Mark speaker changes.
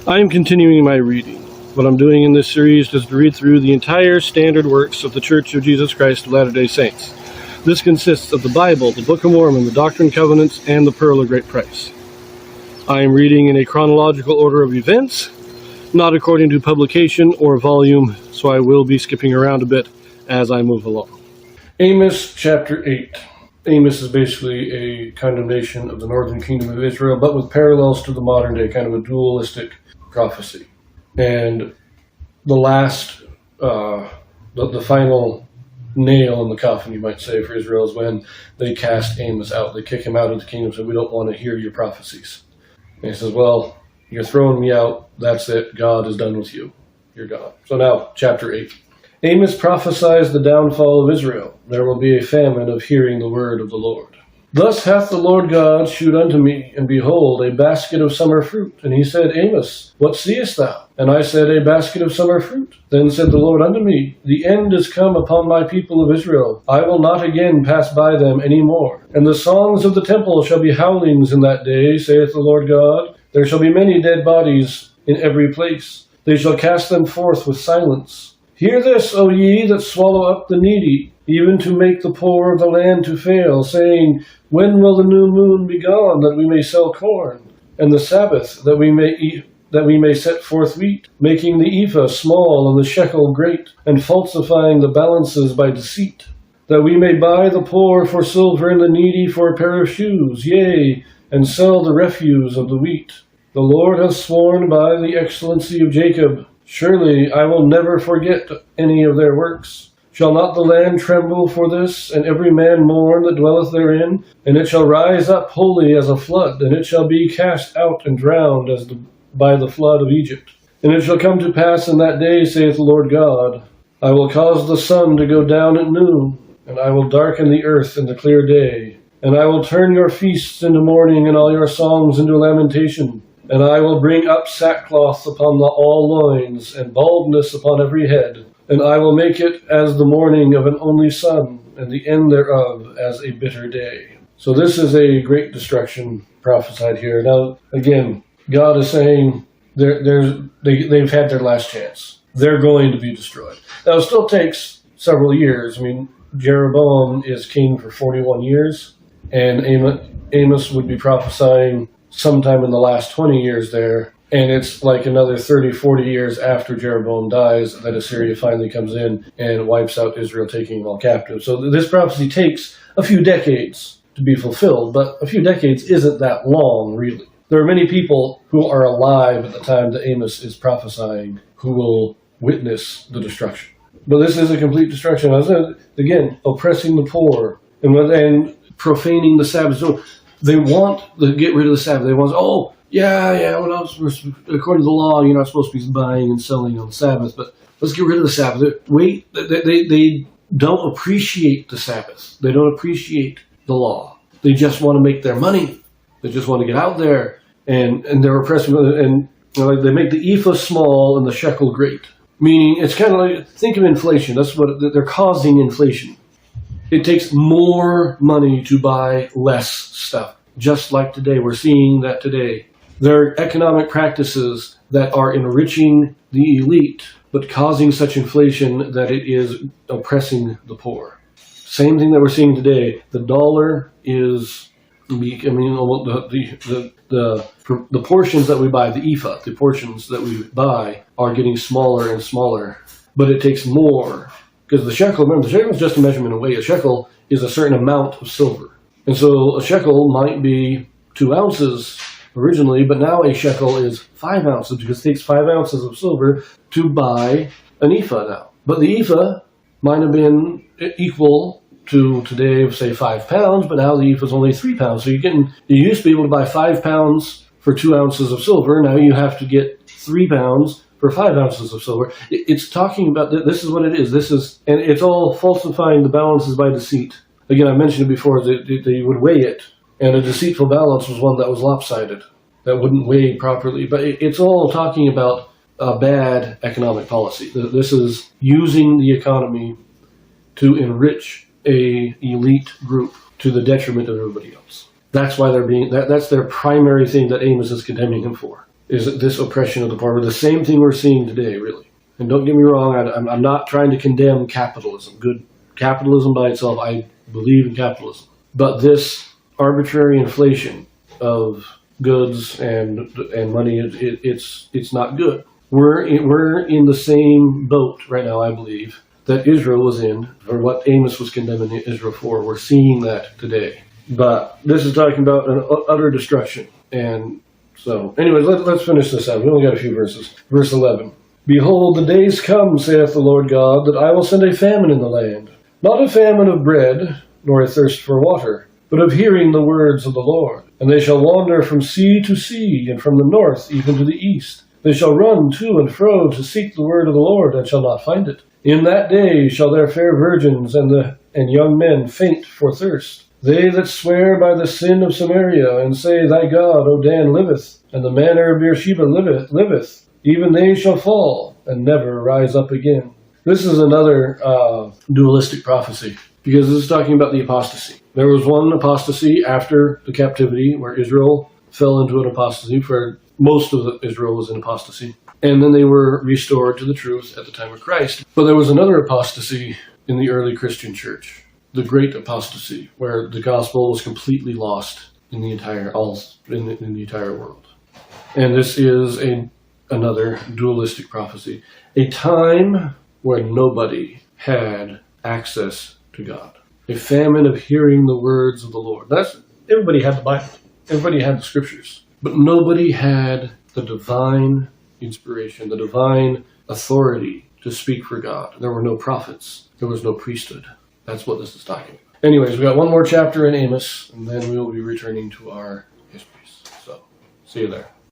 Speaker 1: I am continuing my reading. What I'm doing in this series is to read through the entire standard works of the Church of Jesus Christ of Latter-day Saints. This consists of the Bible, the Book of Mormon, the Doctrine and Covenants, and the Pearl of Great Price. I am reading in a chronological order of events, not according to publication or volume, so I will be skipping around a bit as I move along. Amos chapter 8. Amos is basically a condemnation of the northern kingdom of Israel, but with parallels to the modern day, kind of a dualistic prophecy. And the last, the final nail in the coffin, you might say, for Israel is when they cast Amos out. They kick him out of the kingdom and say, we don't want to hear your prophecies. And he says, well, you're throwing me out. That's it. God is done with you. You're gone. So now, chapter 8. Amos prophesies the downfall of Israel. There will be a famine of hearing the word of the Lord. Thus hath the Lord God shewed unto me, and behold, a basket of summer fruit. And he said, Amos, what seest thou? And I said, a basket of summer fruit. Then said the Lord unto me, the end is come upon my people of Israel. I will not again pass by them any more. And the songs of the temple shall be howlings in that day, saith the Lord God. There shall be many dead bodies in every place. They shall cast them forth with silence. Hear this, O ye that swallow up the needy, even to make the poor of the land to fail, saying, when will the new moon be gone, that we may sell corn, and the Sabbath, that we may set forth wheat, making the ephah small and the shekel great, and falsifying the balances by deceit, that we may buy the poor for silver and the needy for a pair of shoes, yea, and sell the refuse of the wheat. The Lord hath sworn by the excellency of Jacob, surely I will never forget any of their works. Shall not the land tremble for this, and every man mourn that dwelleth therein? And it shall rise up wholly as a flood, and it shall be cast out and drowned by the flood of Egypt. And it shall come to pass in that day, saith the Lord God, I will cause the sun to go down at noon, and I will darken the earth in the clear day. And I will turn your feasts into mourning, and all your songs into lamentation. And I will bring up sackcloth upon all loins, and baldness upon every head. And I will make it as the morning of an only son, and the end thereof as a bitter day. So this is a great destruction prophesied here. Now, again, God is saying they've had their last chance. They're going to be destroyed. Now, it still takes several years. I mean, Jeroboam is king for 41 years, and Amos would be prophesying sometime in the last 20 years there. And it's like another 30, 40 years after Jeroboam dies that Assyria finally comes in and wipes out Israel, taking them all captive. So this prophecy takes a few decades to be fulfilled, but a few decades isn't that long, really. There are many people who are alive at the time that Amos is prophesying who will witness the destruction. But this is a complete destruction. Again, oppressing the poor and profaning the Sabbath. So they want to get rid of the Sabbath. They want, well, according to the law, you're not supposed to be buying and selling on the Sabbath, but let's get rid of the Sabbath. They don't appreciate the Sabbath. They don't appreciate the law. They just want to make their money. They just want to get out there, and they're oppressing, and they make the ephah small and the shekel great. Meaning, it's kind of like, think of inflation. That's what they're causing inflation. It takes more money to buy less stuff. Just like today, we're seeing that today. There are economic practices that are enriching the elite, but causing such inflation that it is oppressing the poor. Same thing that we're seeing today. The dollar is, the portions that we buy, the ephah, the portions that we buy are getting smaller and smaller. But it takes more, because the shekel, remember, the shekel is just a measurement of weight. A shekel is a certain amount of silver. And so a shekel might be 2 ounces originally, but now a shekel is 5 ounces, because it takes 5 ounces of silver to buy an ephah now. But the ephah might have been equal to today, say 5 pounds, but now the ephah is only 3 pounds. So you used to be able to buy 5 pounds for 2 ounces of silver. Now you have to get 3 pounds for 5 ounces of silver. It's talking about, this is what it is. And it's all falsifying the balances by deceit. Again, I mentioned it before, that they would weigh it. And a deceitful balance was one that was lopsided, that wouldn't weigh properly. But it's all talking about a bad economic policy. This is using the economy to enrich a elite group to the detriment of everybody else. That's why that's their primary thing that Amos is condemning him for. is this oppression of the poor. The same thing we're seeing today, really. And don't get me wrong, I'm not trying to condemn capitalism. Good capitalism by itself, I believe in capitalism. But this arbitrary inflation of goods and money, it's not good. We're in the same boat right now, I believe, that Israel was in, or what Amos was condemning Israel for. We're seeing that today. But this is talking about an utter destruction. And so, anyways, let's finish this out. We only got a few verses. Verse 11. Behold, the days come, saith the Lord God, that I will send a famine in the land. Not a famine of bread, nor a thirst for water, but of hearing the words of the Lord. And they shall wander from sea to sea, and from the north even to the east. They shall run to and fro to seek the word of the Lord, and shall not find it. In that day shall their fair virgins and young men faint for thirst. They that swear by the sin of Samaria, and say, Thy God, O Dan, liveth, and the manor of Beersheba liveth, even they shall fall, and never rise up again. This is another dualistic prophecy, because this is talking about the apostasy. There was one apostasy after the captivity, where Israel fell into an apostasy, for most of Israel was in apostasy. And then they were restored to the truth at the time of Christ. But there was another apostasy in the early Christian church, the great apostasy, where the gospel was completely lost in the entire world. And this is another dualistic prophecy, a time where nobody had access to God, a famine of hearing the words of the Lord. Everybody had the Bible, everybody had the scriptures, but nobody had the divine inspiration, the divine authority to speak for God. There were no prophets. There was no priesthood. That's what this is talking about. Anyways, we got one more chapter in Amos, and then we will be returning to our histories. So, see you there.